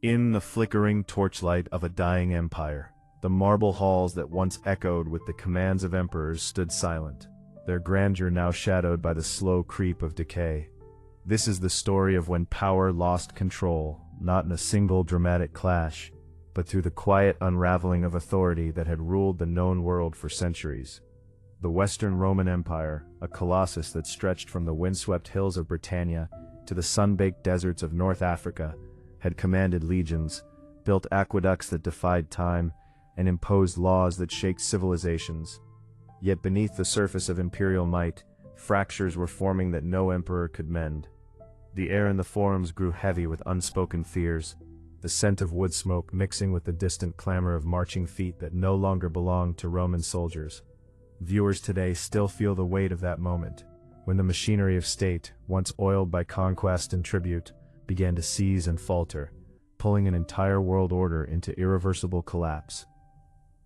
In the flickering torchlight of a dying empire, the marble halls that once echoed with the commands of emperors stood silent, their grandeur now shadowed by the slow creep of decay. This is the story of when power lost control, not in a single dramatic clash, but through the quiet unraveling of authority that had ruled the known world for centuries. The Western Roman Empire, a colossus that stretched from the windswept hills of Britannia to the sun-baked deserts of North Africa, had commanded legions, built aqueducts that defied time, and imposed laws that shaped civilizations. Yet beneath the surface of imperial might, fractures were forming that no emperor could mend. The air in the forums grew heavy with unspoken fears, the scent of wood smoke mixing with the distant clamor of marching feet that no longer belonged to Roman soldiers. Viewers today still feel the weight of that moment, when the machinery of state, once oiled by conquest and tribute, began to seize and falter, pulling an entire world order into irreversible collapse.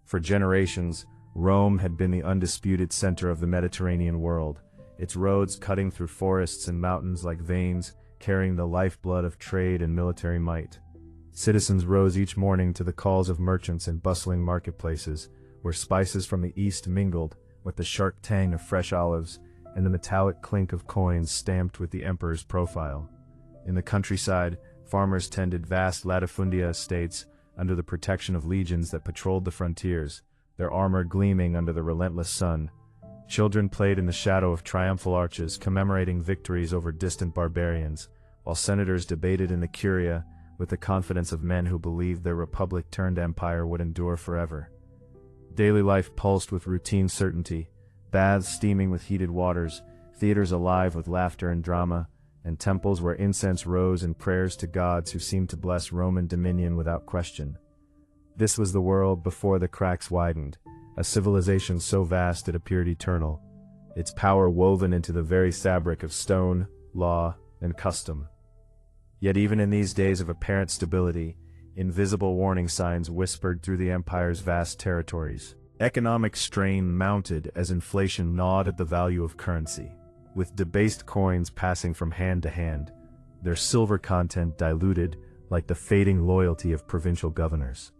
For generations, Rome had been the undisputed center of the Mediterranean world, its roads cutting through forests and mountains like veins, carrying the lifeblood of trade and military might. Citizens rose each morning to the calls of merchants in bustling marketplaces, where spices from the east mingled with the sharp tang of fresh olives and the metallic clink of coins stamped with the emperor's profile. In the countryside, farmers tended vast latifundia estates under the protection of legions that patrolled the frontiers, their armor gleaming under the relentless sun. Children played in the shadow of triumphal arches, commemorating victories over distant barbarians, while senators debated in the curia with the confidence of men who believed their republic-turned-empire would endure forever. Daily life pulsed with routine certainty, baths steaming with heated waters, theaters alive with laughter and drama, and temples where incense rose in prayers to gods who seemed to bless Roman dominion without question. This was the world before the cracks widened, a civilization so vast it appeared eternal, its power woven into the very fabric of stone, law, and custom. Yet even in these days of apparent stability, invisible warning signs whispered through the empire's vast territories. Economic strain mounted as inflation gnawed at the value of currency, with debased coins passing from hand to hand, their silver content diluted like the fading loyalty of provincial governors.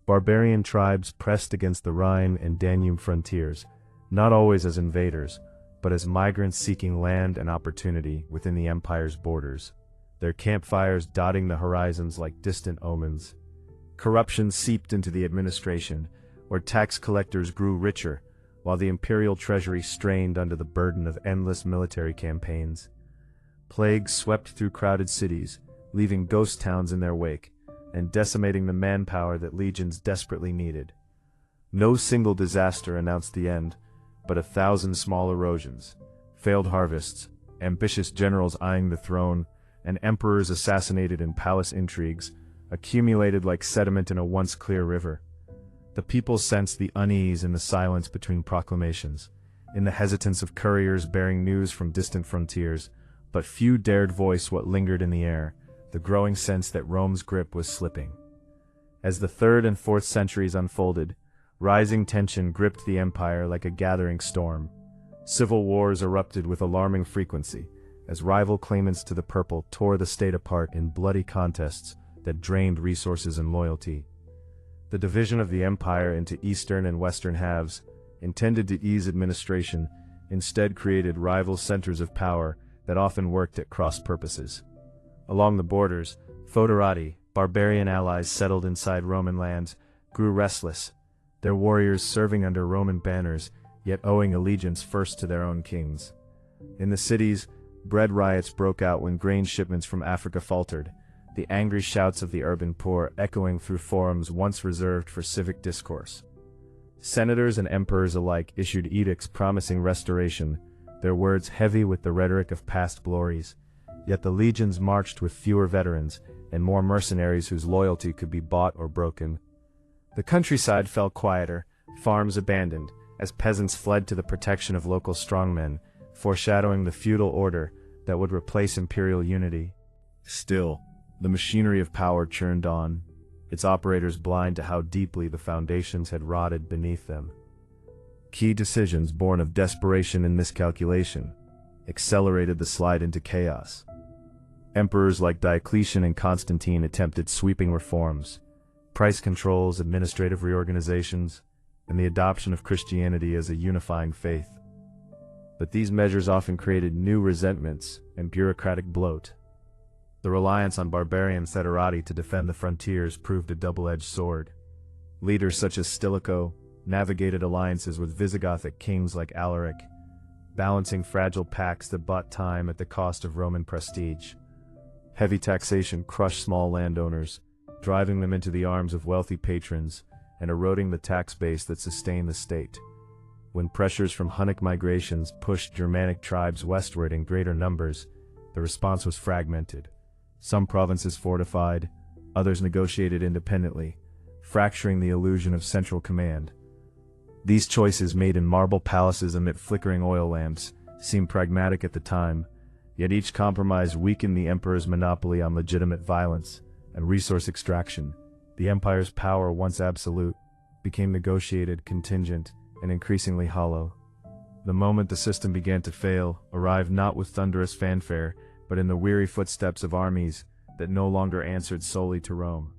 Barbarian tribes pressed against the Rhine and Danube frontiers, not always as invaders, but as migrants seeking land and opportunity within the empire's borders, their campfires dotting the horizons like distant omens. Corruption seeped into the administration, where tax collectors grew richer, while the imperial treasury strained under the burden of endless military campaigns. Plagues swept through crowded cities, leaving ghost towns in their wake, and decimating the manpower that legions desperately needed. No single disaster announced the end, but 1,000 small erosions, failed harvests, ambitious generals eyeing the throne, and emperors assassinated in palace intrigues, accumulated like sediment in a once clear river. The people sensed the unease in the silence between proclamations, in the hesitance of couriers bearing news from distant frontiers, but few dared voice what lingered in the air, the growing sense that Rome's grip was slipping. As the 3rd and 4th centuries unfolded, rising tension gripped the empire like a gathering storm. Civil wars erupted with alarming frequency, as rival claimants to the purple tore the state apart in bloody contests that drained resources and loyalty. The division of the empire into eastern and western halves, intended to ease administration, instead created rival centers of power that often worked at cross purposes. Along the borders, foederati, barbarian allies settled inside Roman lands, grew restless, their warriors serving under Roman banners, yet owing allegiance first to their own kings. In the cities, bread riots broke out when grain shipments from Africa faltered, the angry shouts of the urban poor echoing through forums once reserved for civic discourse. Senators and emperors alike issued edicts promising restoration, their words heavy with the rhetoric of past glories, yet the legions marched with fewer veterans and more mercenaries whose loyalty could be bought or broken. The countryside fell quieter, farms abandoned, as peasants fled to the protection of local strongmen, foreshadowing the feudal order that would replace imperial unity. Still, the machinery of power churned on, its operators blind to how deeply the foundations had rotted beneath them. Key decisions born of desperation and miscalculation accelerated the slide into chaos. Emperors like Diocletian and Constantine attempted sweeping reforms, price controls, administrative reorganizations, and the adoption of Christianity as a unifying faith. But these measures often created new resentments and bureaucratic bloat. The reliance on barbarian foederati to defend the frontiers proved a double-edged sword. Leaders such as Stilicho navigated alliances with Visigothic kings like Alaric, balancing fragile pacts that bought time at the cost of Roman prestige. Heavy taxation crushed small landowners, driving them into the arms of wealthy patrons and eroding the tax base that sustained the state. When pressures from Hunnic migrations pushed Germanic tribes westward in greater numbers, the response was fragmented. Some provinces fortified, others negotiated independently, fracturing the illusion of central command. These choices, made in marble palaces amid flickering oil lamps, seemed pragmatic at the time, yet each compromise weakened the emperor's monopoly on legitimate violence and resource extraction. The empire's power, once absolute, became negotiated, contingent, and increasingly hollow. The moment the system began to fail arrived not with thunderous fanfare, but in the weary footsteps of armies that no longer answered solely to Rome.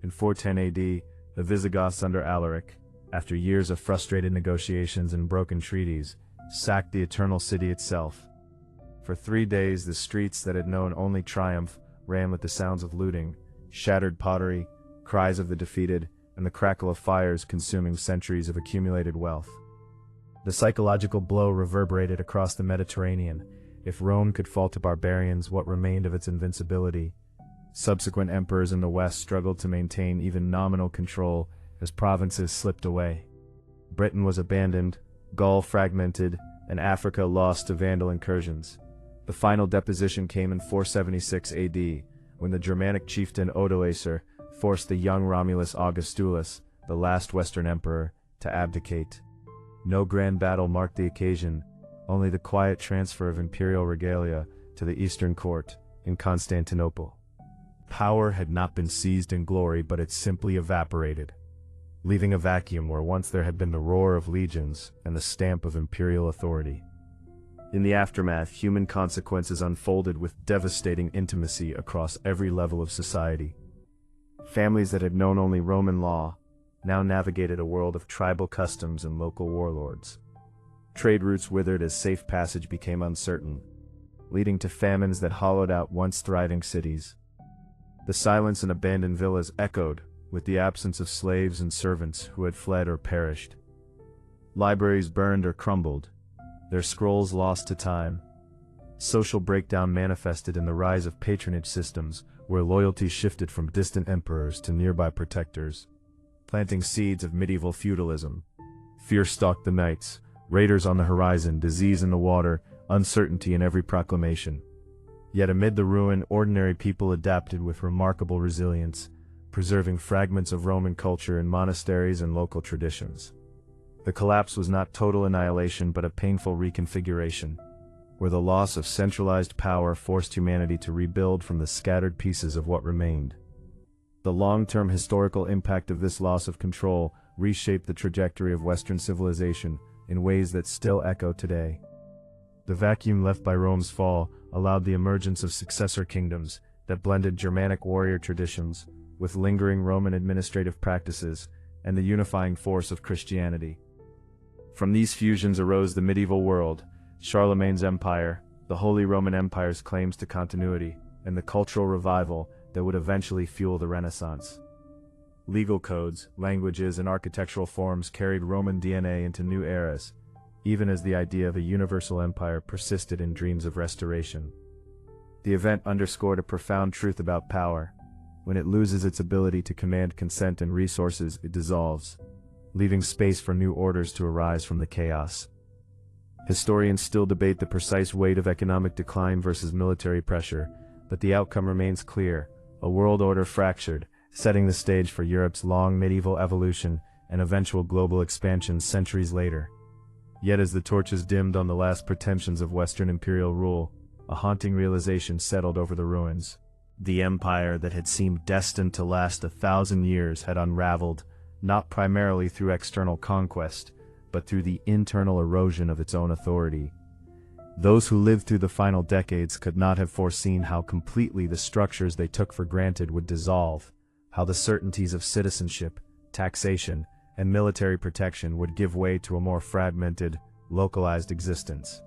In 410 AD, the Visigoths under Alaric, after years of frustrated negotiations and broken treaties, sacked the Eternal City itself. For 3 days, the streets that had known only triumph rang with the sounds of looting, shattered pottery, cries of the defeated, and the crackle of fires consuming centuries of accumulated wealth. The psychological blow reverberated across the Mediterranean. If Rome could fall to barbarians, what remained of its invincibility? Subsequent emperors in the West struggled to maintain even nominal control as provinces slipped away. Britain was abandoned, Gaul fragmented, and Africa lost to Vandal incursions. The final deposition came in 476 AD, when the Germanic chieftain Odoacer forced the young Romulus Augustulus, the last Western emperor, to abdicate. No grand battle marked the occasion, only the quiet transfer of imperial regalia to the Eastern court in Constantinople. Power had not been seized in glory, but it simply evaporated, leaving a vacuum where once there had been the roar of legions and the stamp of imperial authority. In the aftermath, human consequences unfolded with devastating intimacy across every level of society. Families that had known only Roman law now navigated a world of tribal customs and local warlords. Trade routes withered as safe passage became uncertain, leading to famines that hollowed out once thriving cities. The silence in abandoned villas echoed with the absence of slaves and servants who had fled or perished. Libraries burned or crumbled, their scrolls lost to time. Social breakdown manifested in the rise of patronage systems, where loyalty shifted from distant emperors to nearby protectors, planting seeds of medieval feudalism. Fear stalked the nights, raiders on the horizon, disease in the water, uncertainty in every proclamation. Yet amid the ruin, ordinary people adapted with remarkable resilience, preserving fragments of Roman culture in monasteries and local traditions. The collapse was not total annihilation, but a painful reconfiguration, where the loss of centralized power forced humanity to rebuild from the scattered pieces of what remained. The long-term historical impact of this loss of control reshaped the trajectory of Western civilization in ways that still echo today. The vacuum left by Rome's fall allowed the emergence of successor kingdoms that blended Germanic warrior traditions with lingering Roman administrative practices and the unifying force of Christianity. From these fusions arose the medieval world, Charlemagne's empire, the Holy Roman Empire's claims to continuity, and the cultural revival that would eventually fuel the Renaissance. Legal codes, languages, and architectural forms carried Roman DNA into new eras, even as the idea of a universal empire persisted in dreams of restoration. The event underscored a profound truth about power. When it loses its ability to command consent and resources, it dissolves, leaving space for new orders to arise from the chaos. Historians still debate the precise weight of economic decline versus military pressure, but the outcome remains clear: a world order fractured, setting the stage for Europe's long medieval evolution and eventual global expansion centuries later. Yet as the torches dimmed on the last pretensions of Western imperial rule, a haunting realization settled over the ruins. The empire that had seemed destined to last 1,000 years had unraveled, not primarily through external conquest, but through the internal erosion of its own authority. Those who lived through the final decades could not have foreseen how completely the structures they took for granted would dissolve, how the certainties of citizenship, taxation, and military protection would give way to a more fragmented, localized existence.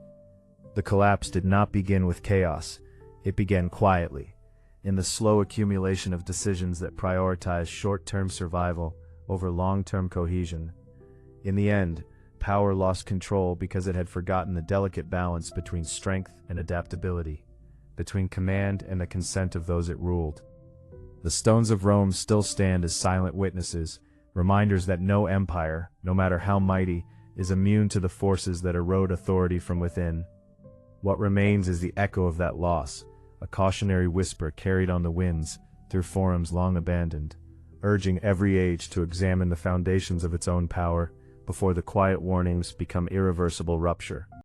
The collapse did not begin with chaos, it began quietly, in the slow accumulation of decisions that prioritized short-term survival over long-term cohesion. In the end, power lost control because it had forgotten the delicate balance between strength and adaptability, between command and the consent of those it ruled. The stones of Rome still stand as silent witnesses, reminders that no empire, no matter how mighty, is immune to the forces that erode authority from within. What remains is the echo of that loss, a cautionary whisper carried on the winds through forums long abandoned, urging every age to examine the foundations of its own power before the quiet warnings become irreversible rupture.